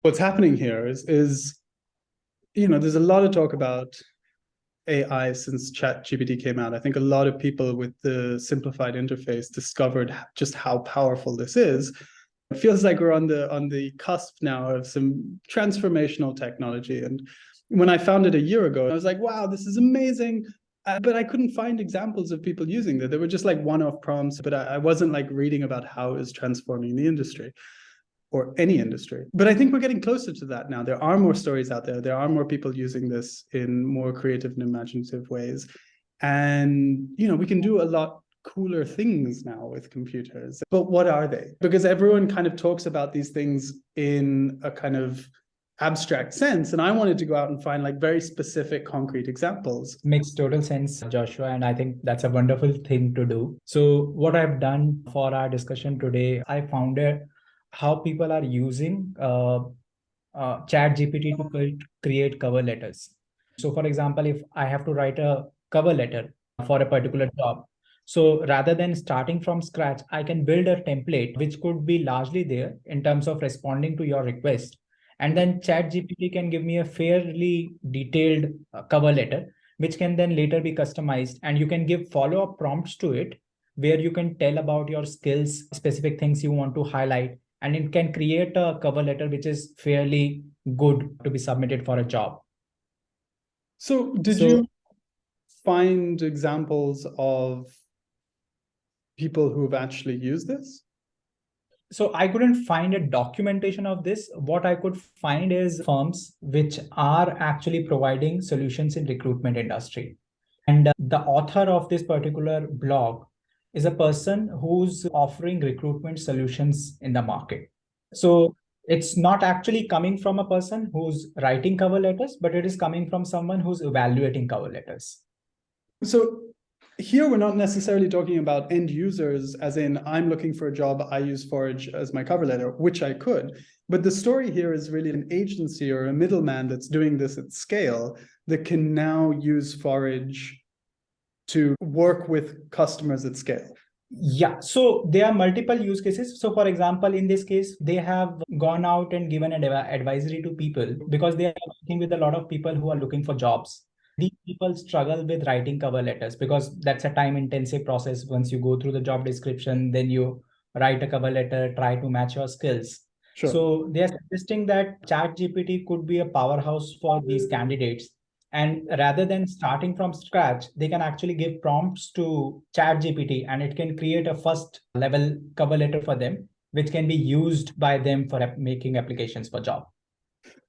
what's happening here is there's a lot of talk about AI since ChatGPT came out. I think a lot of people with the simplified interface discovered just how powerful this is. It feels like we're on the cusp now of some transformational technology. And when I found it a year ago, I was like, wow, this is amazing. But I couldn't find examples of people using that. They were just like one-off prompts, but I wasn't like reading about how it was transforming the industry or any industry. But I think we're getting closer to that now. There are more stories out there. There are more people using this in more creative and imaginative ways. And, we can do a lot cooler things now with computers. But what are they? Because everyone kind of talks about these things in a kind of abstract sense. And I wanted to go out and find like very specific, concrete examples. Makes total sense, Joshua. And I think that's a wonderful thing to do. So what I've done for our discussion today, I found it how people are using ChatGPT to create cover letters. So for example, if I have to write a cover letter for a particular job, so rather than starting from scratch, I can build a template which could be largely there in terms of responding to your request. And then ChatGPT can give me a fairly detailed cover letter, which can then later be customized. And you can give follow-up prompts to it, where you can tell about your skills, specific things you want to highlight, and it can create a cover letter which is fairly good to be submitted for a job. So did you find examples of people who have actually used this? So I couldn't find a documentation of this. What I could find is firms which are actually providing solutions in recruitment industry. And the author of this particular blog is a person who's offering recruitment solutions in the market. So it's not actually coming from a person who's writing cover letters, but it is coming from someone who's evaluating cover letters. So here we're not necessarily talking about end users, as in I'm looking for a job, I use Forage as my cover letter, which I could. But the story here is really an agency or a middleman that's doing this at scale that can now use Forage to work with customers at scale. Yeah, so there are multiple use cases. So for example, in this case, they have gone out and given an advisory to people because they are working with a lot of people who are looking for jobs. These people struggle with writing cover letters because that's a time-intensive process. Once you go through the job description, then you write a cover letter, try to match your skills. Sure. So they are suggesting that ChatGPT could be a powerhouse for these candidates. And rather than starting from scratch, they can actually give prompts to ChatGPT and it can create a first level cover letter for them, which can be used by them for making applications for job.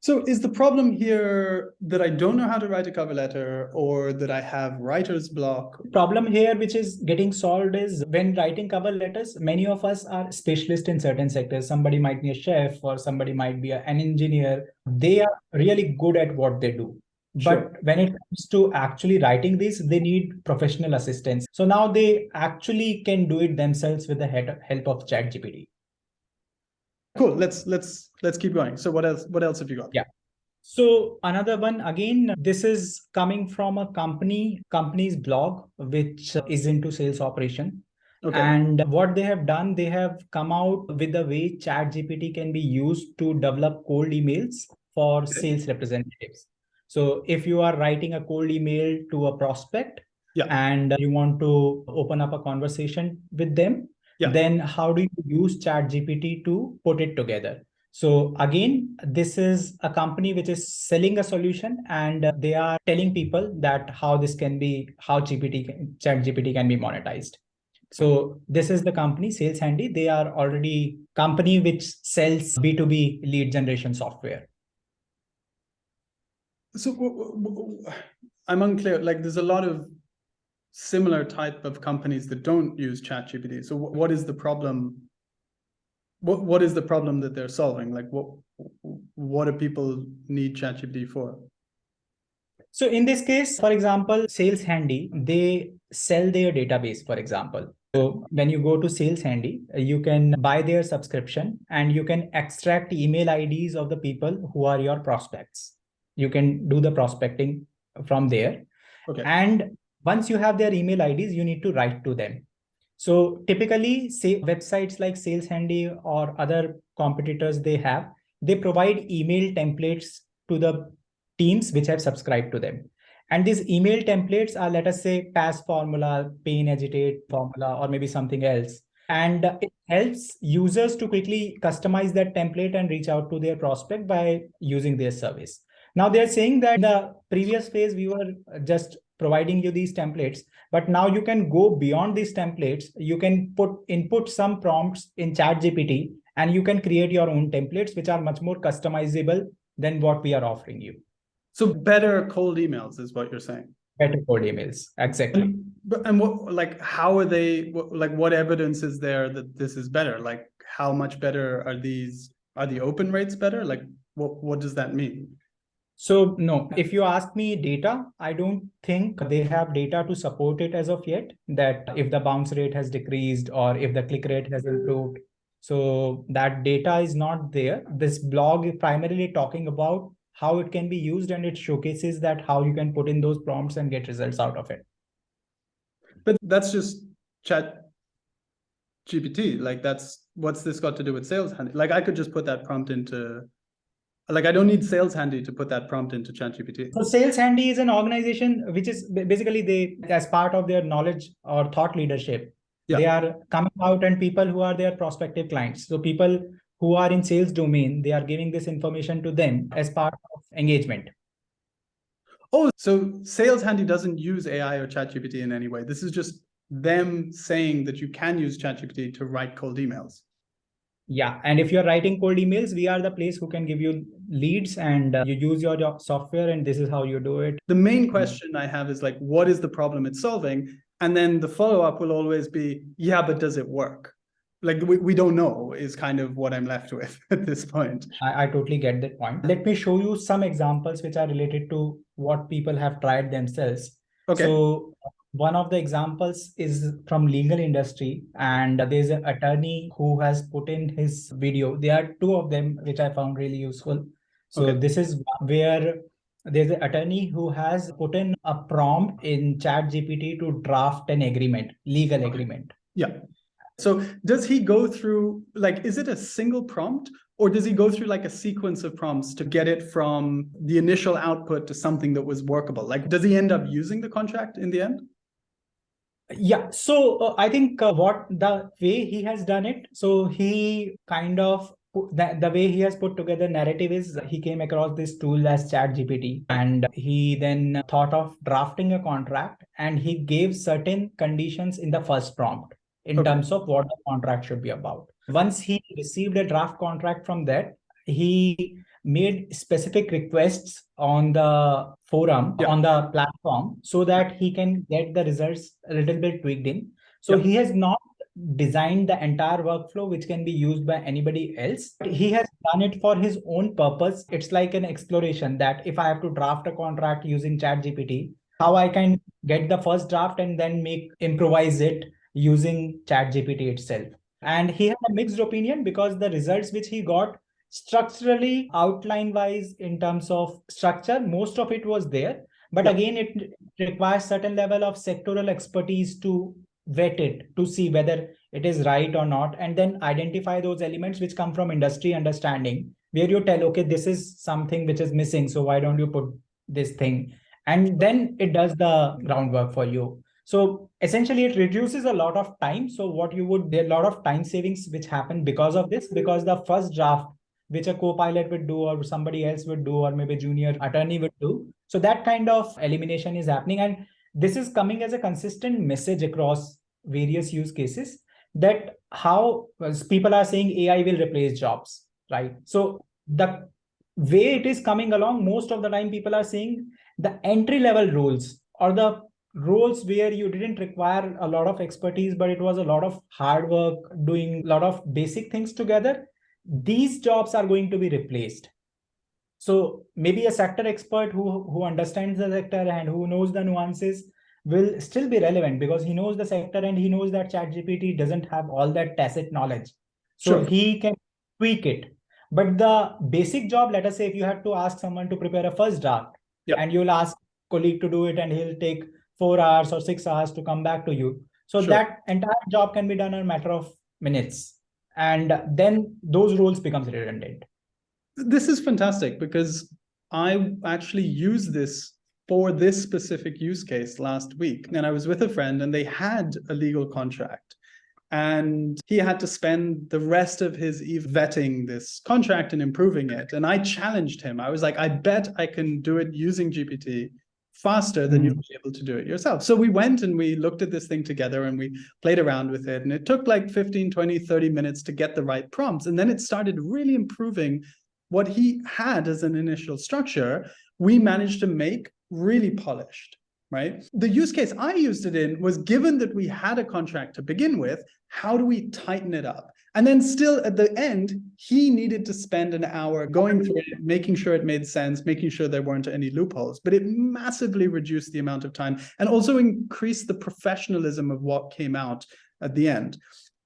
So is the problem here that I don't know how to write a cover letter or that I have writer's block? The problem here, which is getting solved, is when writing cover letters, many of us are specialists in certain sectors. Somebody might be a chef or somebody might be an engineer. They are really good at what they do. Sure. But when it comes to actually writing these, they need professional assistance. So now they actually can do it themselves with the help of ChatGPT. Cool. Let's keep going. So what else have you got? Yeah. So another one, again, this is coming from a company's blog, which is into sales operation. Okay. And what they have done, they have come out with the way ChatGPT can be used to develop cold emails for sales representatives. So if you are writing a cold email to a prospect and you want to open up a conversation with them, then how do you use ChatGPT to put it together? So again, this is a company which is selling a solution and they are telling people that how ChatGPT can be monetized. So this is the company, Sales Handy. They are already company which sells B2B lead generation software. So I'm unclear, like there's a lot of similar type of companies that don't use ChatGPT. So what is the problem? What is the problem that they're solving? Like what do people need ChatGPT for? So in this case, for example, Sales Handy, they sell their database, for example. So when you go to Sales Handy, you can buy their subscription and you can extract email IDs of the people who are your prospects. You can do the prospecting from there. Okay. And once you have their email IDs, you need to write to them. So typically, say websites like Sales Handy or other competitors they have, they provide email templates to the teams which have subscribed to them. And these email templates are, let us say, PAS formula, pain agitate formula, or maybe something else. And it helps users to quickly customize that template and reach out to their prospect by using their service. Now they're saying that in the previous phase, we were just providing you these templates, but now you can go beyond these templates. You can input some prompts in ChatGPT, and you can create your own templates, which are much more customizable than what we are offering you. So better cold emails is what you're saying. Better cold emails, exactly. And what, like, how are they, like, what evidence is there that this is better? Like, how much better are these? Are the open rates better? Like, what does that mean? So no, if you ask me data, I don't think they have data to support it as of yet, that if the bounce rate has decreased or if the click rate has improved. So that data is not there. This blog is primarily talking about how it can be used, and it showcases that how you can put in those prompts and get results out of it. But that's just Chat GPT. Like, what's this got to do with Sales Handy? Like, I could just put that prompt into, like, I don't need Sales Handy to put that prompt into ChatGPT. So Sales Handy is an organization which is basically, they, as part of their knowledge or thought leadership, they are coming out, and people who are their prospective clients. So people who are in sales domain, they are giving this information to them as part of engagement. Oh, so Sales Handy doesn't use AI or ChatGPT in any way. This is just them saying that you can use ChatGPT to write cold emails. Yeah. And if you're writing cold emails, we are the place who can give you leads, and you use your software, and this is how you do it. The main question I have is, like, what is the problem it's solving? And then the follow-up will always be, yeah, but does it work? Like, we don't know is kind of what I'm left with at this point. I totally get that point. Let me show you some examples which are related to what people have tried themselves. Okay. So one of the examples is from legal industry, and there's an attorney who has put in his video. There are two of them which I found really useful. So this is where there's an attorney who has put in a prompt in ChatGPT to draft an agreement, legal agreement. Yeah. So does he go through, like, is it a single prompt, or does he go through like a sequence of prompts to get it from the initial output to something that was workable? Like, does he end up using the contract in the end? Yeah. So I think what the way he has done it, so he kind of, the way he has put together narrative is, he came across this tool as ChatGPT, and he then thought of drafting a contract, and he gave certain conditions in the first prompt in terms of what the contract should be about. Once he received a draft contract from that, he made specific requests on the forum, on the platform, so that he can get the results a little bit tweaked in. So he has not designed the entire workflow which can be used by anybody else. He has done it for his own purpose. It's like an exploration that if I have to draft a contract using ChatGPT, how I can get the first draft and then improvise it using ChatGPT itself. And he had a mixed opinion, because the results which he got structurally, outline wise, in terms of structure, most of it was there. But again, it requires certain level of sectoral expertise to vet it, to see whether it is right or not, and then identify those elements which come from industry understanding, where you tell, okay, this is something which is missing, so why don't you put this thing? And then it does the groundwork for you. So essentially, it reduces a lot of time. So there are a lot of time savings which happen because of this, because the first draft, which a co-pilot would do, or somebody else would do, or maybe junior attorney would do. So that kind of elimination is happening. And this is coming as a consistent message across various use cases, that how people are saying AI will replace jobs, right? So the way it is coming along, most of the time people are saying the entry-level roles, or the roles where you didn't require a lot of expertise, but it was a lot of hard work, doing a lot of basic things together, these jobs are going to be replaced. So maybe a sector expert who understands the sector and who knows the nuances will still be relevant, because he knows the sector and he knows that ChatGPT doesn't have all that tacit knowledge. So he can tweak it. But the basic job, let us say if you had to ask someone to prepare a first draft, and you'll ask a colleague to do it, and he'll take 4 hours or 6 hours to come back to you. So that entire job can be done in a matter of minutes. And then those roles becomes redundant. This is fantastic because I actually used this for this specific use case last week. And I was with a friend and they had a legal contract. And he had to spend the rest of his eve vetting this contract and improving it. And I challenged him. I was like, I bet I can do it using GPT faster than you'll be able to do it yourself. So we went and we looked at this thing together and we played around with it. And it took like 15, 20, 30 minutes to get the right prompts. And then it started really improving what he had as an initial structure. We managed to make really polished, right? The use case I used it in was, given that we had a contract to begin with, how do we tighten it up? And then still at the end, he needed to spend an hour going through it, making sure it made sense, making sure there weren't any loopholes. But it massively reduced the amount of time and also increased the professionalism of what came out at the end.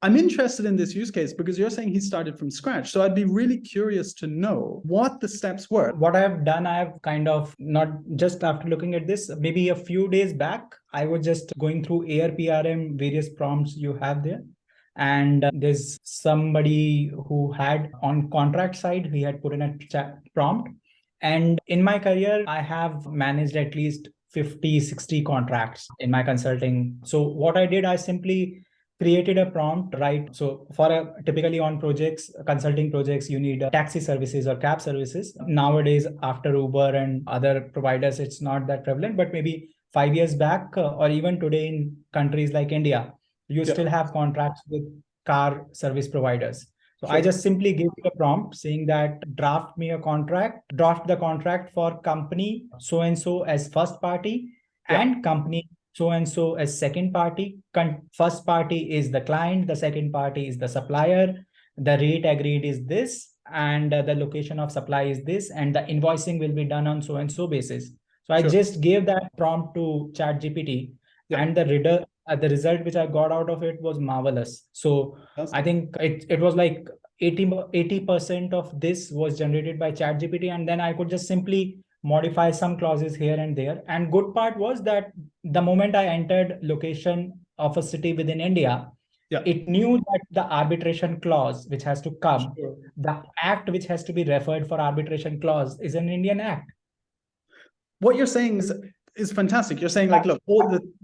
I'm interested in this use case because you're saying he started from scratch. So I'd be really curious to know what the steps were. What I have done, I have kind of, not just after looking at this, maybe a few days back, I was just going through ARPRM, various prompts you have there. And there's somebody who had on contract side, he had put in a chat prompt. And in my career, I have managed at least 50, 60 contracts in my consulting. So what I did, I simply created a prompt, right? So for typically on projects, consulting projects, you need taxi services or cab services. Nowadays, after Uber and other providers, it's not that prevalent, but maybe 5 years back or even today in countries like India, you still have contracts with car service providers. So I just simply gave it a prompt saying that draft me a contract, draft the contract for company so-and-so as first party and company so-and-so as second party. First party is the client, the second party is the supplier, the rate agreed is this, and the location of supply is this, and the invoicing will be done on so-and-so basis. So I just gave that prompt to ChatGPT and the result which I got out of it was marvelous. So I think it was like 80% of this was generated by ChatGPT, and then I could just simply modify some clauses here and there. And good part was that the moment I entered location of a city within India, it knew that the arbitration clause which has to come, the act which has to be referred for arbitration clause is an Indian act. What you're saying is fantastic. You're saying like, look,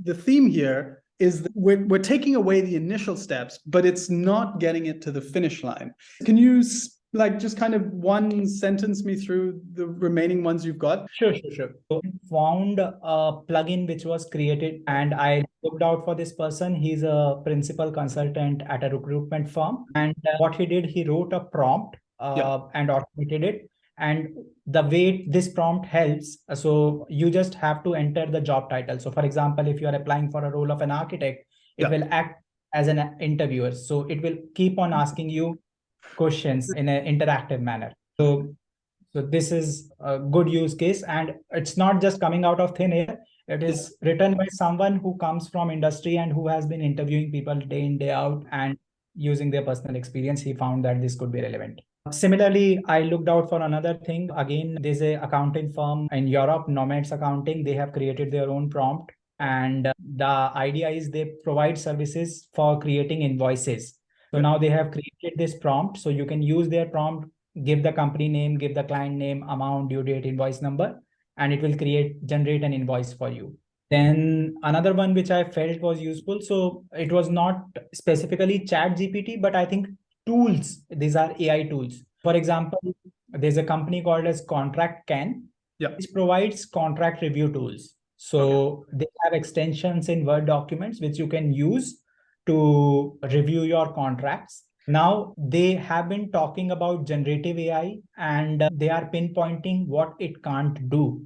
the theme here is that we're taking away the initial steps, but it's not getting it to the finish line. Can you like just kind of one sentence me through the remaining ones you've got? Sure. So I found a plugin which was created and I looked out for this person. He's a principal consultant at a recruitment firm. And what he did, he wrote a prompt and automated it. And the way this prompt helps, so you just have to enter the job title. So for example, if you are applying for a role of an architect, it will act as an interviewer. So it will keep on asking you questions in an interactive manner. So this is a good use case, and it's not just coming out of thin air. It is written by someone who comes from industry and who has been interviewing people day in, day out, and using their personal experience, he found that this could be relevant. Similarly, I looked out for another thing. Again, there's an accounting firm in Europe, Nomads Accounting. They have created their own prompt. And the idea is they provide services for creating invoices. So now they have created this prompt. So you can use their prompt, give the company name, give the client name, amount, due date, invoice number, and it will generate an invoice for you. Then another one which I felt was useful. So it was not specifically ChatGPT, but I think tools. These are AI tools. For example, there's a company called as ContractCan, which provides contract review tools. So they have extensions in Word documents which you can use to review your contracts. Now they have been talking about generative AI and they are pinpointing what it can't do.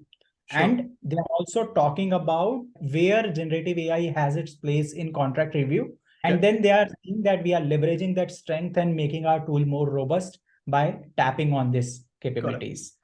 And they're also talking about where generative AI has its place in contract review. And then they are seeing that we are leveraging that strength and making our tool more robust by tapping on these capabilities.